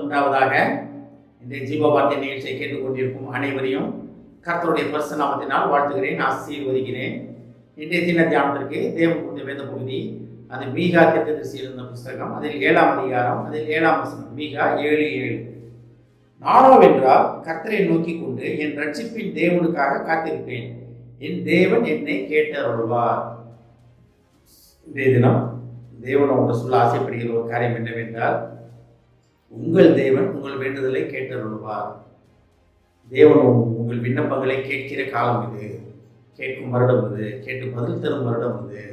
உண்டாவதாக. இன்றைய ஜீவவார்த்தை நிகழ்ச்சியை கேட்டுக்கொண்டிருக்கும் அனைவரையும் கர்த்தருடைய பரிசுத்த நாமத்தினால் வாழ்த்துகிறேன், ஆசீர்வதிக்கிறேன். இன்றைய தின தியானத்திற்கு தேவனுடைய வேத பகுதி அது மீகா தீர்க்கதரிசி எழுதின புஸ்தகம், அதில் 7ஆம் அதிகாரம், அதில் 7ஆம் வசனம். மீகா 7:7. நானோவென்றால் கர்த்தரை நோக்கி கொண்டு என் ரட்சிப்பின் தேவனுக்காக காத்திருப்பேன், என் தேவன் என்னை கேட்டருள்வார். இன்றைய தினம் தேவன் அவங்க சொல்ல ஆசைப்படுகிற ஒரு காரியம் என்னவென்றால், உங்கள் தேவன் உங்கள் வேண்டுதலை கேட்டருள்வார். தேவன் உங்கள் விண்ணப்பங்களை கேட்கிற காலம் இது, கேட்கும் வருடம் இது, கேட்டு பதில் தரும் வருடம் இது.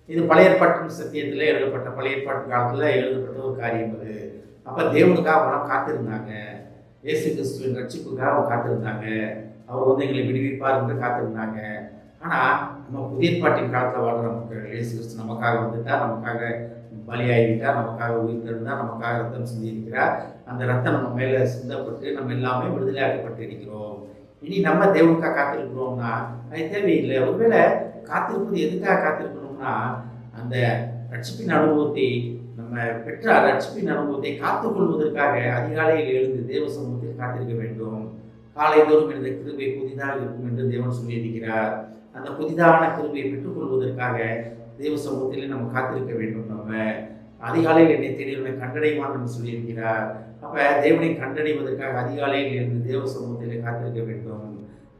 இது பழைய ஏற்பாட்டு சத்தியத்தில் எழுதப்பட்ட, பழைய ஏற்பாட்டு காலத்தில் எழுதப்பட்ட ஒரு காரியம் இது. அப்போ தேவனுக்காக அவன் காத்திருந்தாங்க, இயேசு கிறிஸ்துவின் ரட்சிப்புக்காக அவன் காத்திருந்தாங்க, அவர் வந்து எங்களை விடுவிப்பார் என்று காத்திருந்தாங்க. ஆனால் நம்ம புதிய ஏற்பாட்டின் காலத்தில் வாழ்கிற மக்கள், இயேசு கிறிஸ்து நமக்காக வந்துட்டார், நமக்காக பலியாகிவிட்டார், நமக்காக உயிர் தெழுந்தார், நமக்காக ரத்தம் சிந்தியிருக்கிறார். அந்த ரத்தம் நம்ம மேலே சிந்தப்பட்டு நம்ம எல்லாமே விடுதலையாக்கப்பட்டு இருக்கிறோம். இனி நம்ம தேவனுக்காக காத்திருக்கிறோம்னா அது தேவையில்லை. ஒருவேளை காத்திருப்பது எதுக்காக காத்திருக்கணும்னா, அந்த ரட்சிப்பின் அனுபவத்தை நம்ம பெற்ற ரட்சிப்பின் அனுபவத்தை காத்துக்கொள்வதற்காக அதிகாலையில் எழுந்து தேவ சமூகத்தில் காத்திருக்க வேண்டும். காலைதோறும் இந்த கிருபை புதிதாக இருக்கும் என்று தேவன் சொல்லியிருக்கிறார். அந்த புதிதான கிருபையை பெற்றுக்கொள்வதற்காக தேவ சமூகத்திலே நம்ம காத்திருக்க வேண்டும். நம்ம அதிகாலையில் என்னை தேடியவனை கண்டடைவான் என்று சொல்லியிருக்கிறார். அப்போ தேவனை கண்டடைவதற்காக அதிகாலையில் இருந்து தேவ சமூகத்திலே காத்திருக்க வேண்டும்.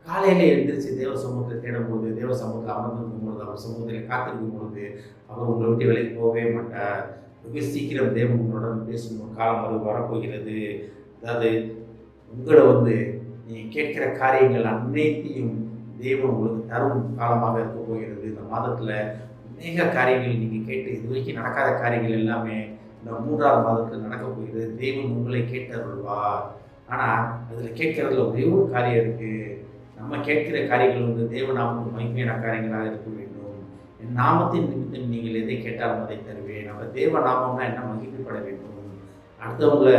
காலையில் எழுந்திரிச்சு தேவ சமூகத்தில் தேடும்போது, தேவ சமூகத்தில் அமர்ந்திருக்கும் பொழுது, அவர் சமூகத்தில் காத்திருக்கும் பொழுது அவர் உங்களை விட்டு விலைக்கு போகவே மாட்டார். மிக சீக்கிரம் தேவன் உங்களுடன் பேசும் ஒரு காலம் அது வரப்போகிறது. அதாவது உங்களை வந்து நீங்கள் கேட்கிற காரியங்கள் அனைத்தையும் தேவன் உங்களுக்கு தரும் காலமாக இருக்க போகிறது. இந்த மாதத்தில் அநேக காரியங்கள் நீங்கள் கேட்டு இது வரைக்கும் நடக்காத காரியங்கள் எல்லாமே இந்த 3ஆவது மாதத்தில் நடக்க போகிறது. தேவன் உங்களை கேட்டருள்வார். ஆனால் அதில் கேட்கறதுல ஒரே ஒரு காரியம் இருக்குது. நம்ம கேட்கிற காரியங்கள் வந்து தேவநாமத்துக்கு மகிமையான காரியங்களாக இருக்க வேண்டும். என் நாமத்தின் நிமித்தம் நீங்கள் எதை கேட்டாலும் அதை தருவேன். நம்ம தேவநாமம்னா என்ன மகிமைப்பட வேண்டும். அடுத்தவங்களை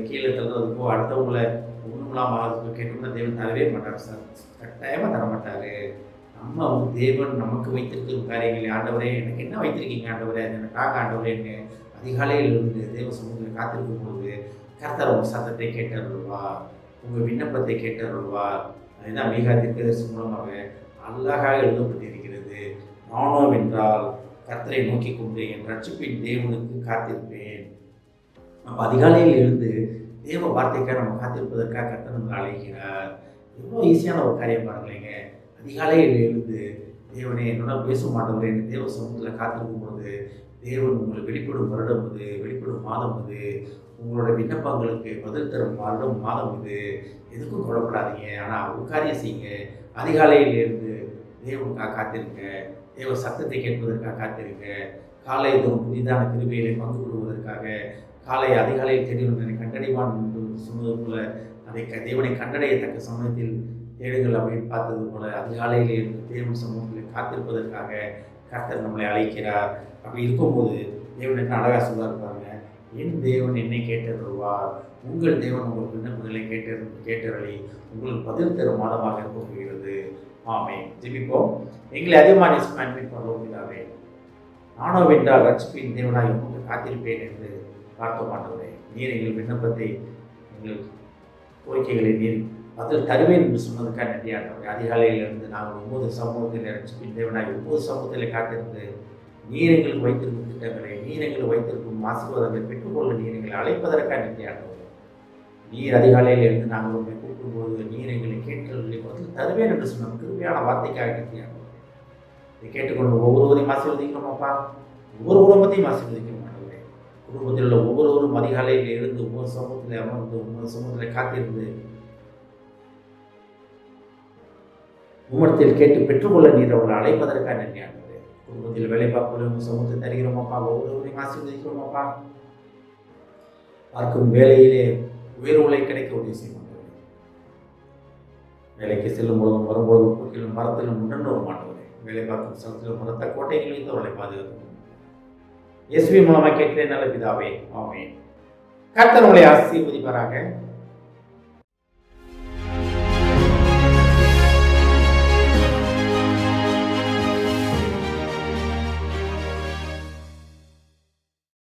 கீழே தள்ளுறதுக்கோ, அடுத்தவங்களை ஒன்றுமில்லாமல் கேட்கணும்னா தேவன் தரவே மாட்டார் சார், கட்டாயமாக தரமாட்டார். நம்ம தேவன் நமக்கு வைத்திருக்கிற காரியங்களை, ஆண்டவரே எனக்கு என்ன வைத்திருக்கீங்க ஆண்டவரே, எனக்காக ஆண்டவரேன்னு அதிகாலையில் இருந்து தேவ சமூகத்தில் காத்திருக்கும் பொழுது கர்த்தர் உங்கள் சத்தத்தை கேட்டருள்வார், உங்கள் விண்ணப்பத்தை கேட்டருள்வார். அதுதான் மீகா தீர்க்கதரிசி மூலமாக அழகாக எழுதப்பட்டிருக்கிறது. நானோவென்றால் கர்த்தரை நோக்கி கொண்டு என் ரட்சிப்பின் தேவனுக்கு காத்திருப்பேன். நம்ம அதிகாலையில் எழுந்து தேவ வார்த்தைக்காக நம்ம காத்திருப்பதற்காக கர்த்தர் நம்மளை அழைக்கிறார். எவ்வளோ ஈஸியான ஒரு காரியம் பாருங்களேங்க. அதிகாலையில் எழுந்து தேவனே என்னோட பேச மாட்டவரேன்னு தேவ சமூகத்தில் காத்திருக்கும் பொழுது தேவன் உங்களுக்கு வெளிப்படும் வருடம் இது, வெளிப்படும் மாதம் இது, உங்களோட விண்ணப்பங்களுக்கு பதில் தரும் வருடம் மாதம் இது. எதுக்கும் கொள்ளப்படாதீங்க. ஆனால் ஒரு காரியம் செய்யுங்க, அதிகாலையில் இருந்து தேவனுக்காக காத்திருங்க, தேவ சத்தத்தை கேட்பதற்காக காத்திருங்க. காலை தோறும் புதிதான கிருபைகளை பங்கு கொள்வதற்காக, காலை அதிகாலையில் தேடிவனை கண்டடைவான் என்று சொன்னது போல அதை தேவனை கண்டடையத்தக்க சமயத்தில் தேடுங்கள் அப்படின்னு பார்த்தது போல அதிகாலையில் இருந்து தேவன் சமூகத்தில் காத்திருப்பதற்காக கர்த்தர் நம்மளை அழைக்கிறார். அப்படி இருக்கும்போது தேவன் என்ன அழகாக சொல்லியிருப்பாங்க, என் தேவன் என்னை கேட்டருள்வார், உங்கள் தேவன் உங்கள் விண்ணப்பங்களை கேட்டருளி உங்களுக்கு பதில் தரும் மாதமாக இருக்க போகிறது. ஆமென். ஜெபிப்போம். எங்களை அதிகமாக நேசிப்பேன் பரலோகபிதாவே, நானோவென்றால் ரட்சிப்பின் தேவனாய் உங்களுக்கு காத்திருப்பேன் என்று பார்க்க மாட்டவரே, நீர் எங்கள் விண்ணப்பத்தை, எங்கள் கோரிக்கைகளை நீர் பதில் தருவேன் என்று சொன்னதுக்காக நன்றி ஆண்டவரே. அதிகாலையிலிருந்து நாங்கள் 9 சமூகத்தில் ரட்சிப்பின் தேவனாய் 9 சமூகத்தில் காத்திருந்து நீர் எங்களுக்கு வைத்திருக்கும் திட்டங்களை, நீர் எங்களுக்கு வைத்திருக்கும் ஆசீர்வாதங்களை பெற்றுக்கொள்ள நீர் எங்களை அழைப்பதற்காக நன்றி ஆண்டவரே. நீர் அதிகாலையில் இருந்து நாங்கள் உங்களை கூப்பிடும்போது நீர் எங்களை கேட்கவில்லை, பதில் தருவேன் என்று சொன்ன கிருபையான வார்த்தைக்காக நன்றி ஆண்டவரே. இதை கேட்டுக்கொண்டு ஒவ்வொருவரையும் ஆசீர்வதிக்கிறோமாப்பா, ஒவ்வொரு குடும்பத்தையும் ஆசீர்வதிக்கிறோம் ஆண்டவரே. குடும்பத்தில் உள்ள ஒவ்வொருவரும் அதிகாலையில் இருந்து ஒவ்வொரு சமூகத்தில் அமர்ந்து ஒவ்வொரு சமூகத்தில் காத்திருந்து உம்மிடத்தில் கேட்டு பெற்றுக்கொள்ள நீர் அவர்களை அழைப்பதற்காக நன்றி ஆண்டவரே. குடும்பத்தில் வேலை பார்ப்பவர்களும் சமூகத்தை தருகிறோமாப்பா, ஒவ்வொருவரையும் ஆசீர்வதிக்கிறோமாப்பா. பார்க்கும் வேலையிலே உயர்வுகளை கிடைக்க உதவி செய்யும். வேலைக்கு செல்லும் பொழுதும் வரும்பொழுதும் கூட்டிலும் மரத்திலும் உடனே வர மாட்டவரே, வேலை பார்க்கும் ஸ்தலத்திலும் மரத்த கோட்டைகள் வைத்து அவர்களை பாதுகாக்கும். இயேசுவின் மூலமாக கேட்கிறேன் நல்ல பிதாவே, ஆமென். கர்த்தர் உங்களை ஆசீர்வதிப்பாராக.